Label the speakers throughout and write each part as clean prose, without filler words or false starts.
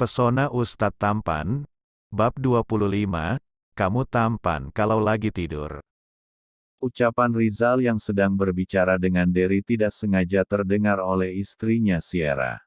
Speaker 1: Pesona Ustadz Tampan, Bab 25, kamu tampan kalau lagi tidur.
Speaker 2: Ucapan Rizal yang sedang berbicara dengan Derry tidak sengaja terdengar oleh istrinya Sierra.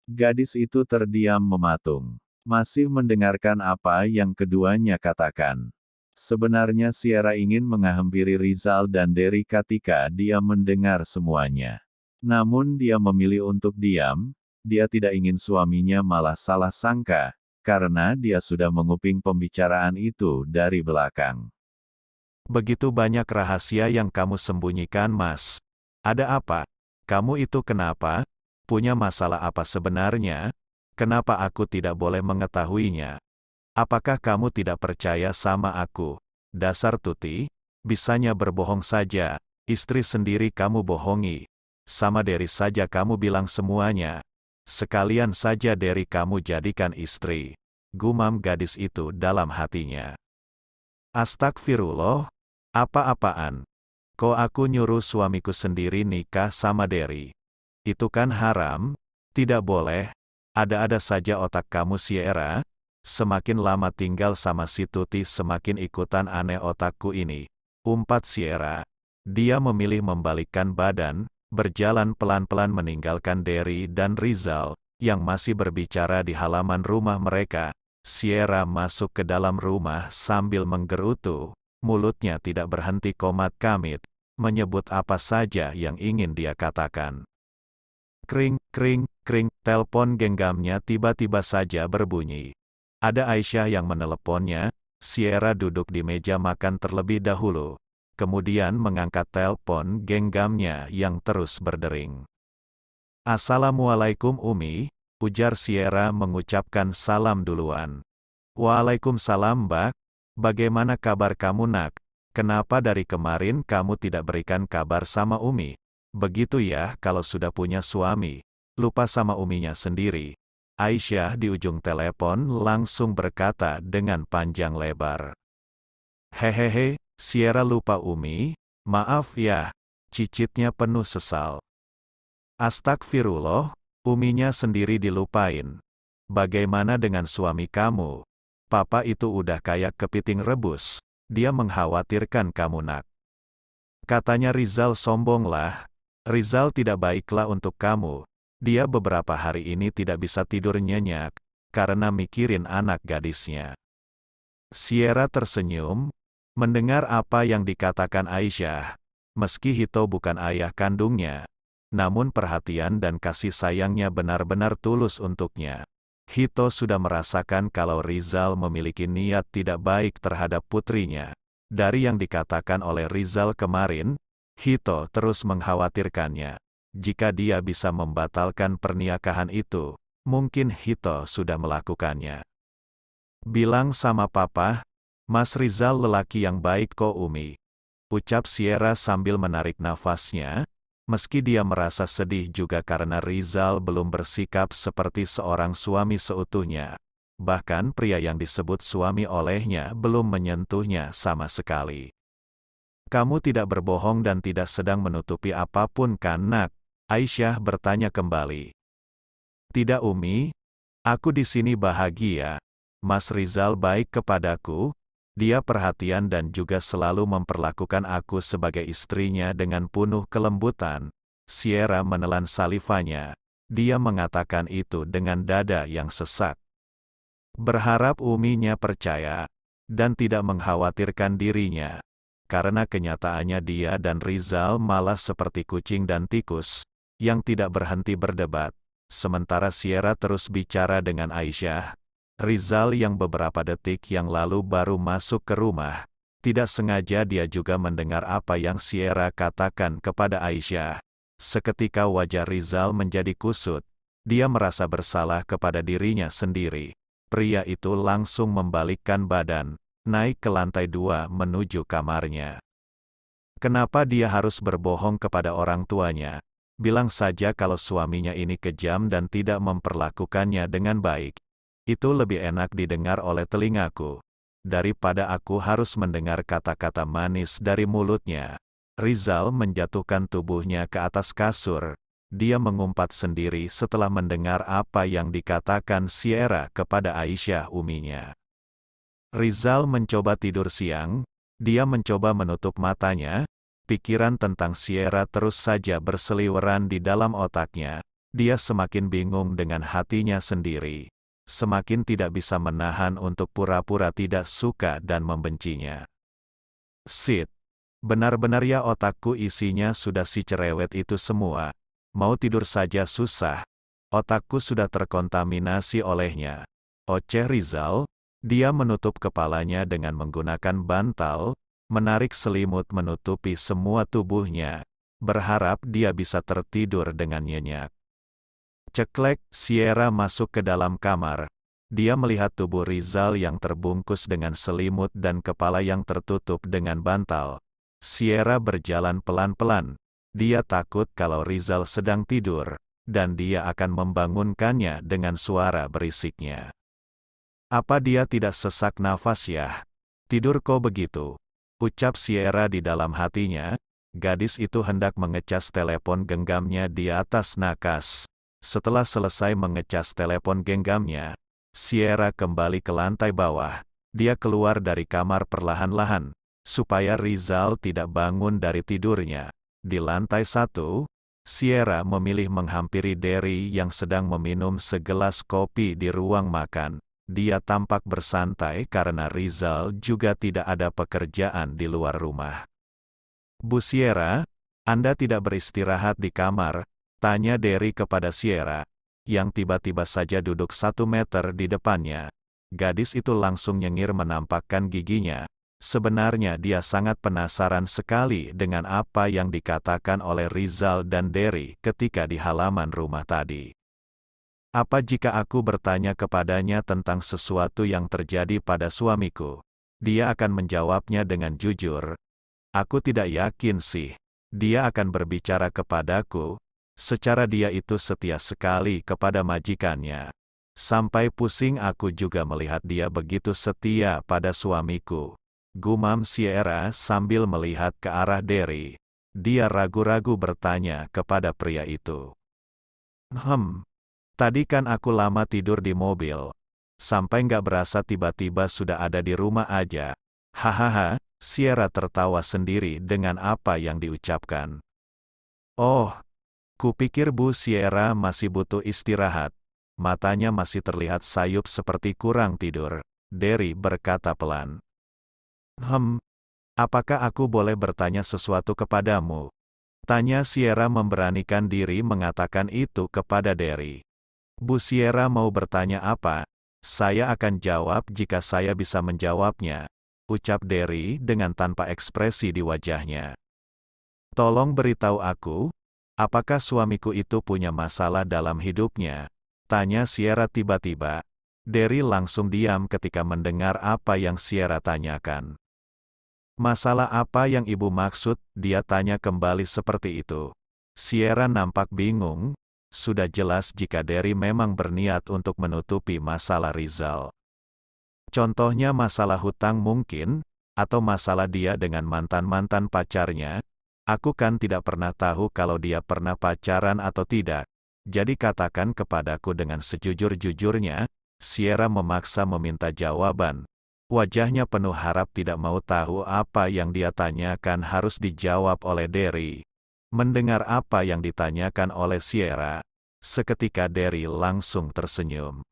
Speaker 2: Gadis itu terdiam mematung, masih mendengarkan apa yang keduanya katakan. Sebenarnya Sierra ingin menghampiri Rizal dan Derry ketika dia mendengar semuanya. Namun dia memilih untuk diam, dia tidak ingin suaminya malah salah sangka, karena dia sudah menguping pembicaraan itu dari belakang.
Speaker 1: Begitu banyak rahasia yang kamu sembunyikan, Mas. Ada apa? Kamu itu kenapa? Punya masalah apa sebenarnya? Kenapa aku tidak boleh mengetahuinya? Apakah kamu tidak percaya sama aku? Dasar Tuti, bisanya berbohong saja, istri sendiri kamu bohongi. Sama Derry saja kamu bilang semuanya. Sekalian saja Derry kamu jadikan istri. Gumam gadis itu dalam hatinya. Astagfirullah, apa-apaan? Kok aku nyuruh suamiku sendiri nikah sama Derry? Itu kan haram, tidak boleh. Ada-ada saja otak kamu Sierra. Semakin lama tinggal sama si Tuti semakin ikutan aneh otakku ini. Umpat Sierra. Dia memilih membalikkan badan, berjalan pelan-pelan meninggalkan Derry dan Rizal, yang masih berbicara di halaman rumah mereka. Sierra masuk ke dalam rumah sambil menggerutu, mulutnya tidak berhenti komat-kamit, menyebut apa saja yang ingin dia katakan. Kring, kring, kring, telepon genggamnya tiba-tiba saja berbunyi. Ada Aisyah yang meneleponnya. Sierra duduk di meja makan terlebih dahulu, kemudian mengangkat telepon genggamnya yang terus berdering. Assalamualaikum Umi, ujar Sierra mengucapkan salam duluan. Waalaikumsalam Mbak, bagaimana kabar kamu nak? Kenapa dari kemarin kamu tidak berikan kabar sama Umi? Begitu ya kalau sudah punya suami, lupa sama Uminya sendiri. Aisyah di ujung telepon langsung berkata dengan panjang lebar. Hehehe, Sierra lupa Umi, maaf ya, cicitnya penuh sesal. Astagfirullah, Uminya sendiri dilupain. Bagaimana dengan suami kamu? Papa itu udah kayak kepiting rebus, dia mengkhawatirkan kamu nak. Katanya Rizal sombonglah. Rizal tidak baiklah untuk kamu. Dia beberapa hari ini tidak bisa tidur nyenyak, karena mikirin anak gadisnya. Sierra tersenyum, mendengar apa yang dikatakan Aisyah. Meski Hito bukan ayah kandungnya, namun perhatian dan kasih sayangnya benar-benar tulus untuknya. Hito sudah merasakan kalau Rizal memiliki niat tidak baik terhadap putrinya. Dari yang dikatakan oleh Rizal kemarin, Hito terus mengkhawatirkannya. Jika dia bisa membatalkan pernikahan itu, mungkin Hito sudah melakukannya. Bilang sama papa, Mas Rizal lelaki yang baik kok Umi. Ucap Sierra sambil menarik nafasnya, meski dia merasa sedih juga karena Rizal belum bersikap seperti seorang suami seutuhnya. Bahkan pria yang disebut suami olehnya belum menyentuhnya sama sekali. Kamu tidak berbohong dan tidak sedang menutupi apapun kan nak? Aisyah bertanya kembali. Tidak Umi, aku di sini bahagia. Mas Rizal baik kepadaku, dia perhatian dan juga selalu memperlakukan aku sebagai istrinya dengan penuh kelembutan. Sierra menelan salivanya. Dia mengatakan itu dengan dada yang sesak. Berharap Uminya percaya, dan tidak mengkhawatirkan dirinya. Karena kenyataannya dia dan Rizal malah seperti kucing dan tikus, yang tidak berhenti berdebat. Sementara Sierra terus bicara dengan Aisyah. Rizal yang beberapa detik yang lalu baru masuk ke rumah, tidak sengaja dia juga mendengar apa yang Sierra katakan kepada Aisyah. Seketika wajah Rizal menjadi kusut, dia merasa bersalah kepada dirinya sendiri. Pria itu langsung membalikkan badan, naik ke lantai 2 menuju kamarnya. Kenapa dia harus berbohong kepada orang tuanya? Bilang saja kalau suaminya ini kejam dan tidak memperlakukannya dengan baik. Itu lebih enak didengar oleh telingaku, daripada aku harus mendengar kata-kata manis dari mulutnya. Rizal menjatuhkan tubuhnya ke atas kasur. dia mengumpat sendiri setelah mendengar apa yang dikatakan Sierra kepada Aisyah uminya. Rizal mencoba tidur siang, dia mencoba menutup matanya, pikiran tentang Sierra terus saja berseliweran di dalam otaknya, dia semakin bingung dengan hatinya sendiri, semakin tidak bisa menahan untuk pura-pura tidak suka dan membencinya. Sid, benar-benar ya otakku isinya sudah si cerewet itu semua, mau tidur saja susah, otakku sudah terkontaminasi olehnya. Oceh Rizal. Dia menutup kepalanya dengan menggunakan bantal, menarik selimut menutupi semua tubuhnya, berharap dia bisa tertidur dengan nyenyak. Ceklek, Sierra masuk ke dalam kamar. Dia melihat tubuh Rizal yang terbungkus dengan selimut dan kepala yang tertutup dengan bantal. Sierra berjalan pelan-pelan. Dia takut kalau Rizal sedang tidur, dan dia akan membangunkannya dengan suara berisiknya. Apa dia tidak sesak nafas ya? Tidur kok begitu? Ucap Sierra di dalam hatinya. Gadis itu hendak mengecas telepon genggamnya di atas nakas. Setelah selesai mengecas telepon genggamnya, Sierra kembali ke lantai bawah. Dia keluar dari kamar perlahan-lahan, supaya Rizal tidak bangun dari tidurnya. Di lantai 1, Sierra memilih menghampiri Derry yang sedang meminum segelas kopi di ruang makan. Dia tampak bersantai karena Rizal juga tidak ada pekerjaan di luar rumah. Bu Sierra, Anda tidak beristirahat di kamar? Tanya Derry kepada Sierra, yang tiba-tiba saja duduk 1 meter di depannya. Gadis itu langsung nyengir menampakkan giginya. Sebenarnya dia sangat penasaran sekali dengan apa yang dikatakan oleh Rizal dan Derry ketika di halaman rumah tadi. Apa jika aku bertanya kepadanya tentang sesuatu yang terjadi pada suamiku? Dia akan menjawabnya dengan jujur. Aku tidak yakin sih. Dia akan berbicara kepadaku. Secara dia itu setia sekali kepada majikannya. Sampai pusing aku juga melihat dia begitu setia pada suamiku. Gumam Sierra sambil melihat ke arah Derry. Dia ragu-ragu bertanya kepada pria itu. Tadi kan aku lama tidur di mobil. Sampai nggak berasa tiba-tiba sudah ada di rumah aja. Hahaha, Sierra tertawa sendiri dengan apa yang diucapkan. Oh, kupikir Bu Sierra masih butuh istirahat. Matanya masih terlihat sayup seperti kurang tidur. Derry berkata pelan. Apakah aku boleh bertanya sesuatu kepadamu? Tanya Sierra memberanikan diri mengatakan itu kepada Derry. Bu Sierra mau bertanya apa? Saya akan jawab jika saya bisa menjawabnya, ucap Derry dengan tanpa ekspresi di wajahnya. Tolong beritahu aku, apakah suamiku itu punya masalah dalam hidupnya? Tanya Sierra tiba-tiba. Derry langsung diam ketika mendengar apa yang Sierra tanyakan. Masalah apa yang ibu maksud? Dia tanya kembali seperti itu. Sierra nampak bingung. Sudah jelas jika Derry memang berniat untuk menutupi masalah Rizal. Contohnya masalah hutang mungkin, atau masalah dia dengan mantan-mantan pacarnya. Aku kan tidak pernah tahu kalau dia pernah pacaran atau tidak. Jadi katakan kepadaku dengan sejujur-jujurnya. Sierra memaksa meminta jawaban. Wajahnya penuh harap tidak mau tahu apa yang dia tanyakan harus dijawab oleh Derry. Mendengar apa yang ditanyakan oleh Sierra, seketika Derry langsung tersenyum.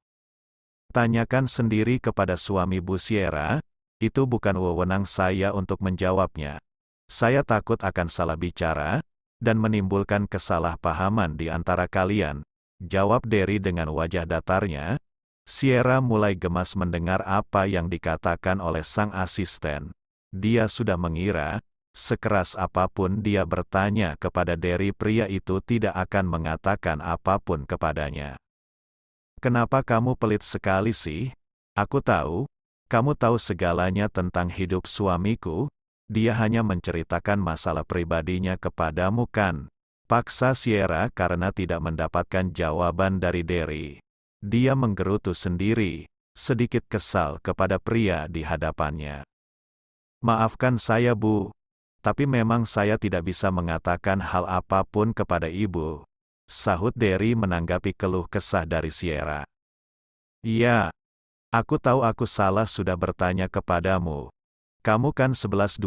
Speaker 1: Tanyakan sendiri kepada suami Bu Sierra, itu bukan wewenang saya untuk menjawabnya. Saya takut akan salah bicara, dan menimbulkan kesalahpahaman di antara kalian, jawab Derry dengan wajah datarnya. Sierra mulai gemas mendengar apa yang dikatakan oleh sang asisten. Dia sudah mengira, sekeras apapun dia bertanya kepada Derry, pria itu tidak akan mengatakan apapun kepadanya. Kenapa kamu pelit sekali sih? Aku tahu, kamu tahu segalanya tentang hidup suamiku. Dia hanya menceritakan masalah pribadinya kepadamu kan? Paksa Sierra karena tidak mendapatkan jawaban dari Derry. Dia menggerutu sendiri, sedikit kesal kepada pria di hadapannya. Maafkan saya Bu, tapi memang saya tidak bisa mengatakan hal apapun kepada ibu. sahut Derry menanggapi keluh kesah dari Sierra. Iya, aku tahu aku salah sudah bertanya kepadamu. Kamu kan 11-12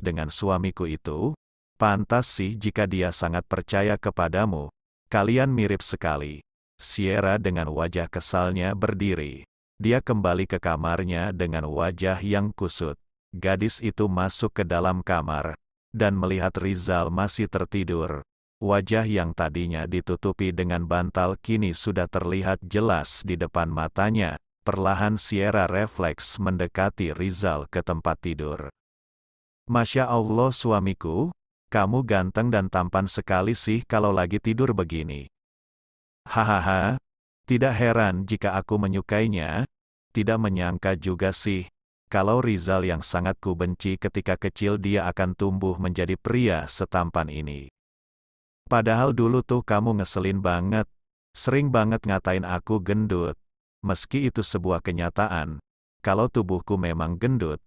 Speaker 1: dengan suamiku itu? Pantas sih jika dia sangat percaya kepadamu. Kalian mirip sekali. Sierra dengan wajah kesalnya berdiri. Dia kembali ke kamarnya dengan wajah yang kusut. Gadis itu masuk ke dalam kamar, dan melihat Rizal masih tertidur. Wajah yang tadinya ditutupi dengan bantal kini sudah terlihat jelas di depan matanya. Perlahan Sierra refleks mendekati Rizal ke tempat tidur. Masya Allah suamiku, kamu ganteng dan tampan sekali sih kalau lagi tidur begini. Hahaha, tidak heran jika aku menyukainya, tidak menyangka juga sih, kalau Rizal yang sangat kubenci ketika kecil dia akan tumbuh menjadi pria setampan ini. Padahal dulu tuh kamu ngeselin banget, sering banget ngatain aku gendut. Meski itu sebuah kenyataan, kalau tubuhku memang gendut,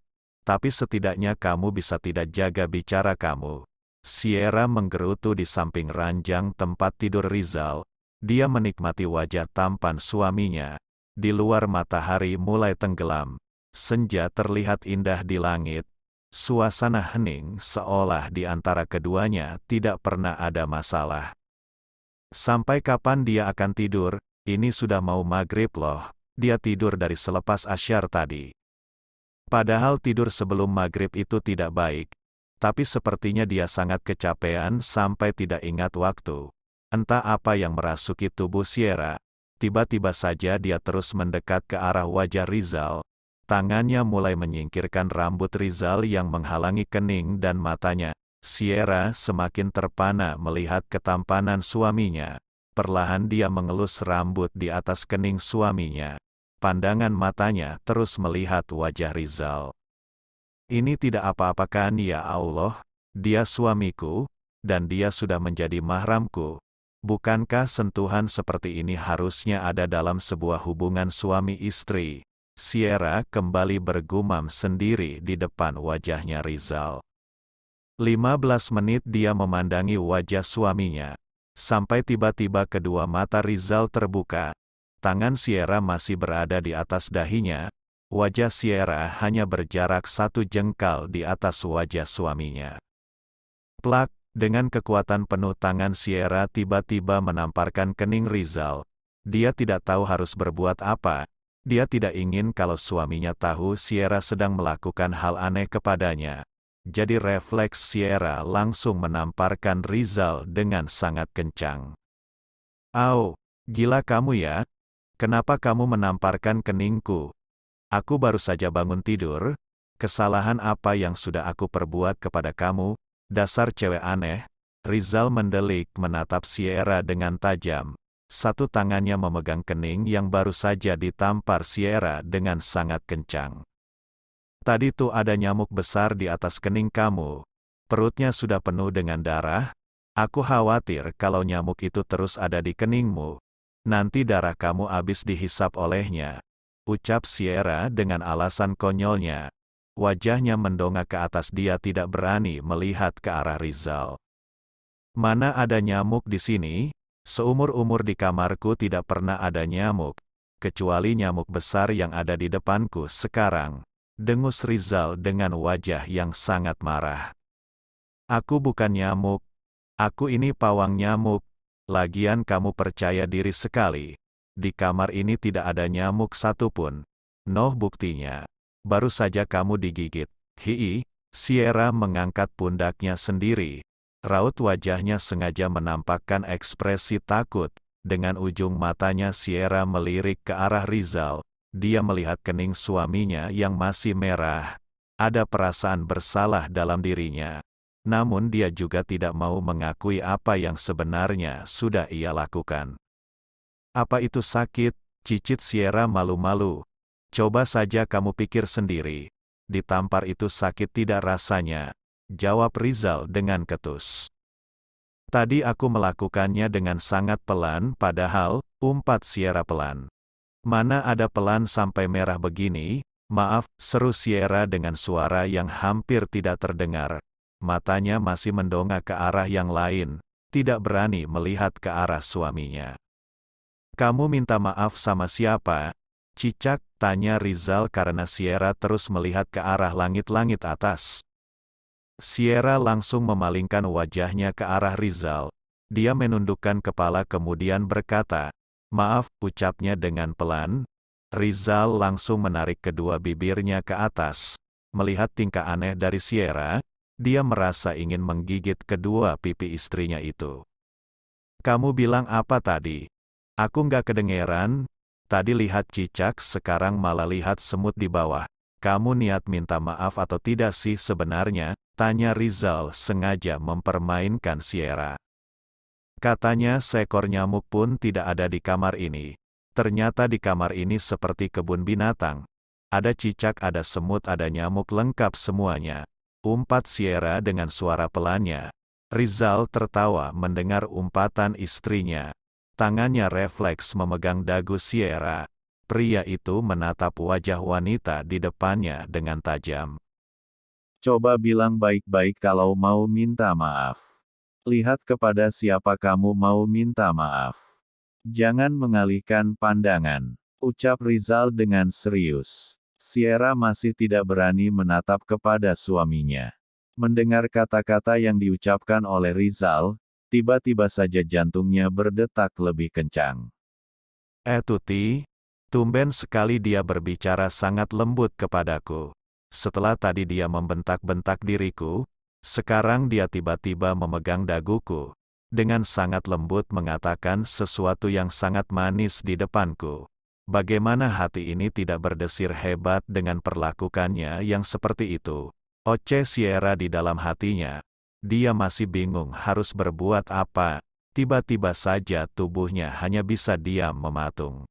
Speaker 1: tapi setidaknya kamu bisa tidak jaga bicara kamu. Sierra menggerutu di samping ranjang tempat tidur Rizal. Dia menikmati wajah tampan suaminya. Di luar matahari mulai tenggelam. Senja terlihat indah di langit. Suasana hening seolah di antara keduanya tidak pernah ada masalah. Sampai kapan dia akan tidur? Ini sudah mau maghrib loh. Dia tidur dari selepas asyar tadi. Padahal tidur sebelum maghrib itu tidak baik. Tapi sepertinya dia sangat kecapean sampai tidak ingat waktu. Entah apa yang merasuki tubuh Sierra. Tiba-tiba saja dia terus mendekat ke arah wajah Rizal. Tangannya mulai menyingkirkan rambut Rizal yang menghalangi kening dan matanya. Sierra semakin terpana melihat ketampanan suaminya. Perlahan dia mengelus rambut di atas kening suaminya. Pandangan matanya terus melihat wajah Rizal. Ini tidak apa-apa kan ya Allah, dia suamiku, dan dia sudah menjadi mahramku. Bukankah sentuhan seperti ini harusnya ada dalam sebuah hubungan suami istri? Sierra kembali bergumam sendiri di depan wajahnya Rizal. 15 menit dia memandangi wajah suaminya. Sampai tiba-tiba kedua mata Rizal terbuka. Tangan Sierra masih berada di atas dahinya. Wajah Sierra hanya berjarak 1 jengkal di atas wajah suaminya. Plak, dengan kekuatan penuh tangan Sierra tiba-tiba menamparkan kening Rizal. Dia tidak tahu harus berbuat apa. Dia tidak ingin kalau suaminya tahu Sierra sedang melakukan hal aneh kepadanya. Jadi refleks Sierra langsung menamparkan Rizal dengan sangat kencang. Au, gila kamu ya? Kenapa kamu menamparkan keningku? Aku baru saja bangun tidur. Kesalahan apa yang sudah aku perbuat kepada kamu? Dasar cewek aneh. Rizal mendelik menatap Sierra dengan tajam. Satu tangannya memegang kening yang baru saja ditampar Sierra dengan sangat kencang. Tadi tuh ada nyamuk besar di atas kening kamu. Perutnya sudah penuh dengan darah. Aku khawatir kalau nyamuk itu terus ada di keningmu. Nanti darah kamu habis dihisap olehnya. Ucap Sierra dengan alasan konyolnya. Wajahnya mendongak ke atas, dia tidak berani melihat ke arah Rizal. Mana ada nyamuk di sini? Seumur-umur di kamarku tidak pernah ada nyamuk. Kecuali nyamuk besar yang ada di depanku sekarang. Dengus Rizal dengan wajah yang sangat marah. Aku bukan nyamuk. Aku ini pawang nyamuk. Lagian kamu percaya diri sekali. Di kamar ini tidak ada nyamuk satupun. Noh buktinya. Baru saja kamu digigit. Hii, Sierra mengangkat pundaknya sendiri. Raut wajahnya sengaja menampakkan ekspresi takut. Dengan ujung matanya Sierra melirik ke arah Rizal. Dia melihat kening suaminya yang masih merah. Ada perasaan bersalah dalam dirinya. Namun dia juga tidak mau mengakui apa yang sebenarnya sudah ia lakukan. Apa itu sakit? Cicit Sierra malu-malu. Coba saja kamu pikir sendiri. Ditampar itu sakit tidak rasanya. Jawab Rizal dengan ketus. Tadi aku melakukannya dengan sangat pelan, padahal, umpat Sierra pelan. Mana ada pelan sampai merah begini? Maaf, seru Sierra dengan suara yang hampir tidak terdengar. Matanya masih mendongak ke arah yang lain. tidak berani melihat ke arah suaminya. "Kamu minta maaf sama siapa, Cicak?" tanya Rizal karena Sierra terus melihat ke arah langit-langit atas. Sierra langsung memalingkan wajahnya ke arah Rizal. Dia menundukkan kepala kemudian berkata, "Maaf," ucapnya dengan pelan. Rizal langsung menarik kedua bibirnya ke atas. Melihat tingkah aneh dari Sierra, dia merasa ingin menggigit kedua pipi istrinya itu. "Kamu bilang apa tadi? Aku nggak kedengeran." "Tadi lihat cicak, sekarang malah lihat semut di bawah. Kamu niat minta maaf atau tidak sih sebenarnya?" tanya Rizal sengaja mempermainkan Sierra. Katanya seekor nyamuk pun tidak ada di kamar ini. Ternyata di kamar ini seperti kebun binatang. Ada cicak, ada semut, ada nyamuk, lengkap semuanya, umpat Sierra dengan suara pelannya. Rizal tertawa mendengar umpatan istrinya. Tangannya refleks memegang dagu Sierra. Pria itu menatap wajah wanita di depannya dengan tajam.
Speaker 2: Coba bilang baik-baik kalau mau minta maaf. Lihat kepada siapa kamu mau minta maaf. Jangan mengalihkan pandangan, ucap Rizal dengan serius. Sierra masih tidak berani menatap kepada suaminya. Mendengar kata-kata yang diucapkan oleh Rizal, tiba-tiba saja jantungnya berdetak lebih kencang.
Speaker 1: Tuti, tumben sekali dia berbicara sangat lembut kepadaku. Setelah tadi dia membentak-bentak diriku, sekarang dia tiba-tiba memegang daguku. Dengan sangat lembut mengatakan sesuatu yang sangat manis di depanku. Bagaimana hati ini tidak berdesir hebat dengan perlakukannya yang seperti itu? Oceh Sierra di dalam hatinya. Dia masih bingung harus berbuat apa. Tiba-tiba saja tubuhnya hanya bisa diam mematung.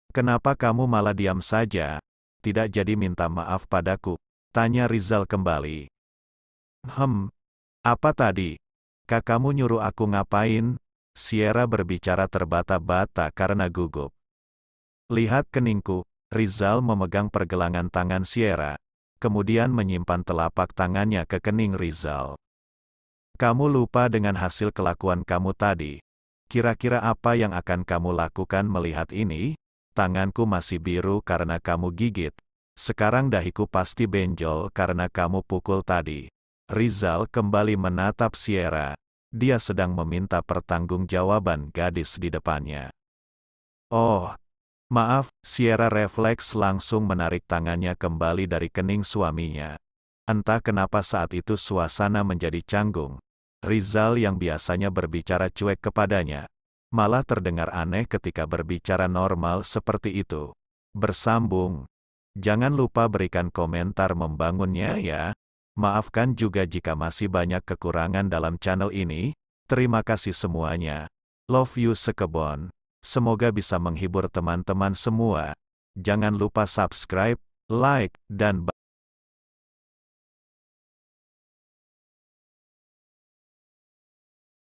Speaker 1: "Kenapa kamu malah diam saja? Tidak jadi minta maaf padaku?" tanya Rizal kembali. Apa tadi? Kamu nyuruh aku ngapain?" Sierra berbicara terbata-bata karena gugup. "Lihat keningku." Rizal memegang pergelangan tangan Sierra, kemudian menyimpan telapak tangannya ke kening Rizal. "Kamu lupa dengan hasil kelakuan kamu tadi. Kira-kira apa yang akan kamu lakukan melihat ini? Tanganku masih biru karena kamu gigit. Sekarang dahiku pasti benjol karena kamu pukul tadi." Rizal kembali menatap Sierra. Dia sedang meminta pertanggungjawaban gadis di depannya. "Oh, maaf." Sierra refleks langsung menarik tangannya kembali dari kening suaminya. Entah kenapa saat itu suasana menjadi canggung. Rizal yang biasanya berbicara cuek kepadanya, malah terdengar aneh ketika berbicara normal seperti itu. Bersambung. Jangan lupa berikan komentar membangunnya ya. Maafkan juga jika masih banyak kekurangan dalam channel ini. Terima kasih semuanya. Love you sekebon. Semoga bisa menghibur teman-teman semua. Jangan lupa subscribe, like, dan